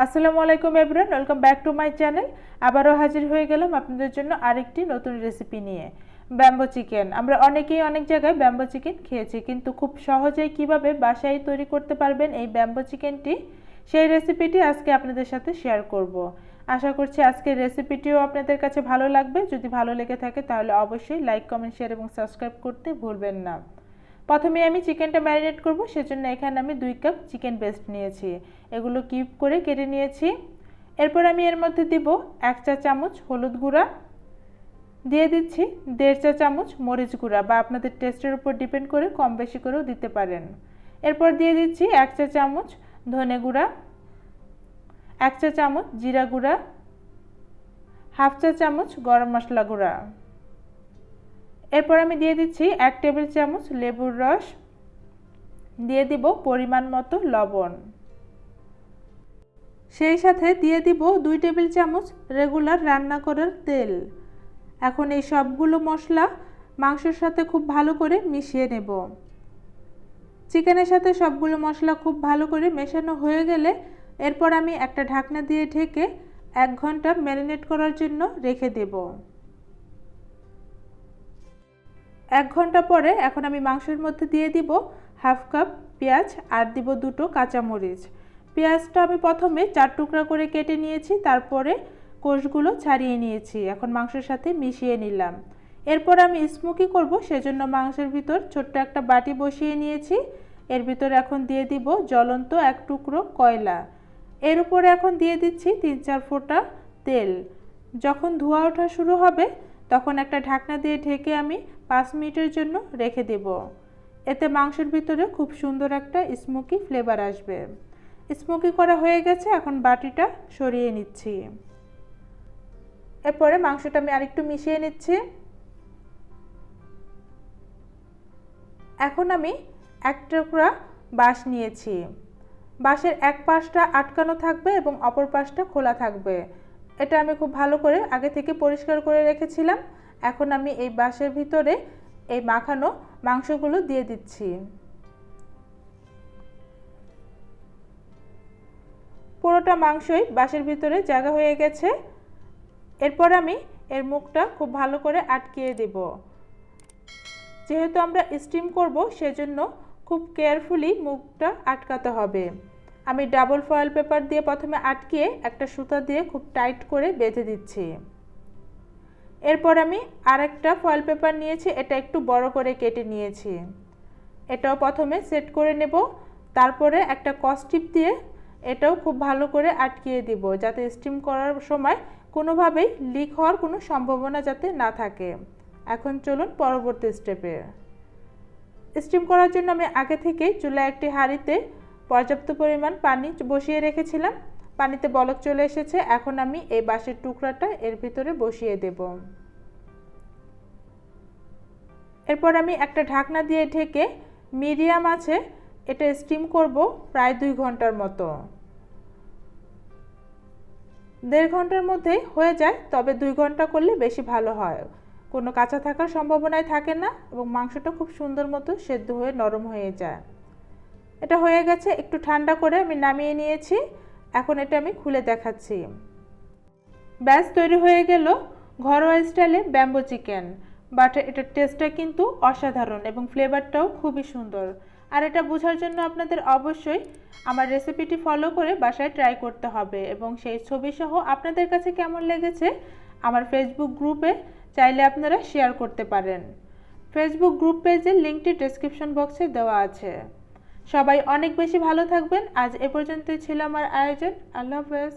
আসসালামু আলাইকুম everyone, welcome back to my channel. আবারও হাজির হয়ে গেলাম আপনাদের জন্য আরেকটি নতুন রেসিপি নিয়ে। Bamboo chicken. আমরা অনেকেই অনেক জায়গায় ব্যাম্বো চিকেন খেয়েছি, কিন্তু খুব সহজেই কিভাবে বাসায় তৈরি করতে পারবেন এই ব্যাম্বো চিকেনটি, সেই রেসিপিটি আজকে আপনাদের সাথে শেয়ার করব। আশা করছি আজকের রেসিপিটিও আপনাদের কাছে ভালো লাগবে। যদি ভালো লেগে থাকে তাহলে অবশ্যই লাইক, কমেন্ট, শেয়ার এবং সাবস্ক্রাইব করতে ভুলবেন না। প্রথমে আমি চিকেনটা ম্যারিনেট করব, সেজন্য এখানে আমি 2 কাপ চিকেন পেস্ট নিয়েছি। এগুলো কিউব করে কেটে নিয়েছি। এরপর আমি এর মধ্যে দিব 1 চা চামচ হলুদ গুঁড়া, দিয়ে দিচ্ছি 1.5 চা চামচ মরিচ গুঁড়া, বা আপনাদের টেস্টের উপর ডিপেন্ড করে কম বেশি করেও দিতে পারেন। এরপর দিয়ে দিচ্ছি 1 চা চামচ ধনে গুঁড়া, 1 চা চামচ জিরা গুঁড়া, হাফ চা চামচ গরম মশলা গুঁড়া। এরপর আমি দিয়ে দিচ্ছি 1 টেবিল চামচ লেবুর রস, দিয়ে দিব পরিমাণ মতো লবণ, সেই সাথে দিয়ে দিব 2 টেবিল চামচ রেগুলার রান্না করার তেল। এখন এই সবগুলো মশলা মাংসের সাথে খুব ভালো করে মিশিয়ে নেব। চিকেনের সাথে সবগুলো মশলা খুব ভালো করে মেশানো হয়ে গেলে এরপর আমি একটা ঢাকনা দিয়ে ঢেকে 1 ঘন্টা ম্যারিনেট করার জন্য রেখে দেব। 1 ঘন্টা পরে এখন আমি মাংসের মধ্যে দিয়ে দিব হাফ কাপ পেঁয়াজ আর দিব 2টো কাঁচামরিচ। পেঁয়াজটা আমি প্রথমে 4 টুকরা করে কেটে নিয়েছি, তারপরে কোষগুলো ছাড়িয়ে নিয়েছি। এখন মাংসের সাথে মিশিয়ে নিলাম। এরপর আমি স্মোকি করব, সেজন্য মাংসের ভিতর ছোট্ট একটা বাটি বসিয়ে নিয়েছি। এর ভিতরে এখন দিয়ে দিব জ্বলন্ত 1 টুকরো কয়লা। এর উপরে এখন দিয়ে দিচ্ছি 3-4 ফোঁটা তেল। যখন ধোঁয়া ওঠা শুরু হবে তখন একটা ঢাকনা দিয়ে ঢেকে আমি 5 মিনিটের জন্য রেখে দেব। এতে মাংসের ভিতরে খুব সুন্দর একটা স্মোকি ফ্লেভার আসবে। স্মোকি করা হয়ে গেছে, এখন বাটিটা সরিয়ে নিচ্ছি। এরপরে মাংসটা আমি আরেকটু মিশিয়ে নিচ্ছি। এখন আমি 1 টুকরা বাঁশ নিয়েছি। বাঁশের এক পাশটা আটকানো থাকবে এবং অপর পাশটা খোলা থাকবে। এটা আমি খুব ভালো করে আগে থেকে পরিষ্কার করে রেখেছিলাম। এখন আমি এই বাঁশের ভিতরে এই মাখানো মাংসগুলো দিয়ে দিচ্ছি। পুরোটা মাংসই বাঁশের ভিতরে জায়গা হয়ে গেছে। এরপর আমি এর মুখটা খুব ভালো করে আটকিয়ে দেব। যেহেতু আমরা স্টিম করব সেজন্য খুব কেয়ারফুলি মুখটা আটকাতে হবে। আমি ডাবল ফয়েল পেপার দিয়ে প্রথমে আটকিয়ে একটা সুতা দিয়ে খুব টাইট করে বেঁধে দিচ্ছি। এরপর আমি আরেকটা ফয়েল পেপার নিয়েছি, এটা একটু বড় করে কেটে নিয়েছি। এটাও প্রথমে সেট করে নেব, তারপরে একটা কসটিপ দিয়ে এটাও খুব ভালো করে আটকিয়ে দিব, যাতে স্টিম করার সময় কোনোভাবেই লিক হওয়ার কোনো সম্ভাবনা যাতে না থাকে। এখন চলুন পরবর্তী স্টেপে। স্টিম করার জন্য আমি আগে থেকেই চুলায় একটি হাঁড়িতে পর্যাপ্ত পরিমাণ পানি বসিয়ে রেখেছিলাম। পানিতে বলক চলে এসেছে। এখন আমি এই বাঁশের টুকরাটা এর ভিতরে বসিয়ে দেব। এরপর আমি একটা ঢাকনা দিয়ে ঢেকে মিডিয়াম আঁচে এটা স্টিম করব প্রায় 2 ঘন্টার মতো। 1.5 ঘন্টার মধ্যেই হয়ে যায়, তবে 2 ঘন্টা করলে বেশি ভালো হয়। কোনো কাঁচা থাকার সম্ভাবনাই থাকে না এবং মাংসটা খুব সুন্দর মতো সেদ্ধ হয়ে নরম হয়ে যায়। এটা হয়ে গেছে, একটু ঠান্ডা করে আমি নামিয়ে নিয়েছি। এখন এটা আমি খুলে দেখাচ্ছি। ব্যাস তৈরি হয়ে গেল ঘরোয়া স্টাইলে ব্যাম্বো চিকেন। বাট এটার টেস্টটা কিন্তু অসাধারণ এবং ফ্লেভারটাও খুবই সুন্দর। আর এটা বোঝার জন্য আপনাদের অবশ্যই আমার রেসিপিটি ফলো করে বাসায় ট্রাই করতে হবে এবং সেই ছবি সহ আপনাদের কাছে কেমন লেগেছে আমার ফেসবুক গ্রুপে চাইলে আপনারা শেয়ার করতে পারেন। ফেসবুক গ্রুপ পেজের লিঙ্কটি ডেসক্রিপশন বক্সে দেওয়া আছে। সবাই অনেক বেশি ভালো থাকবেন। আজ এ পর্যন্তই ছিল আমার আয়োজন। আল্লাহ হাফেজ।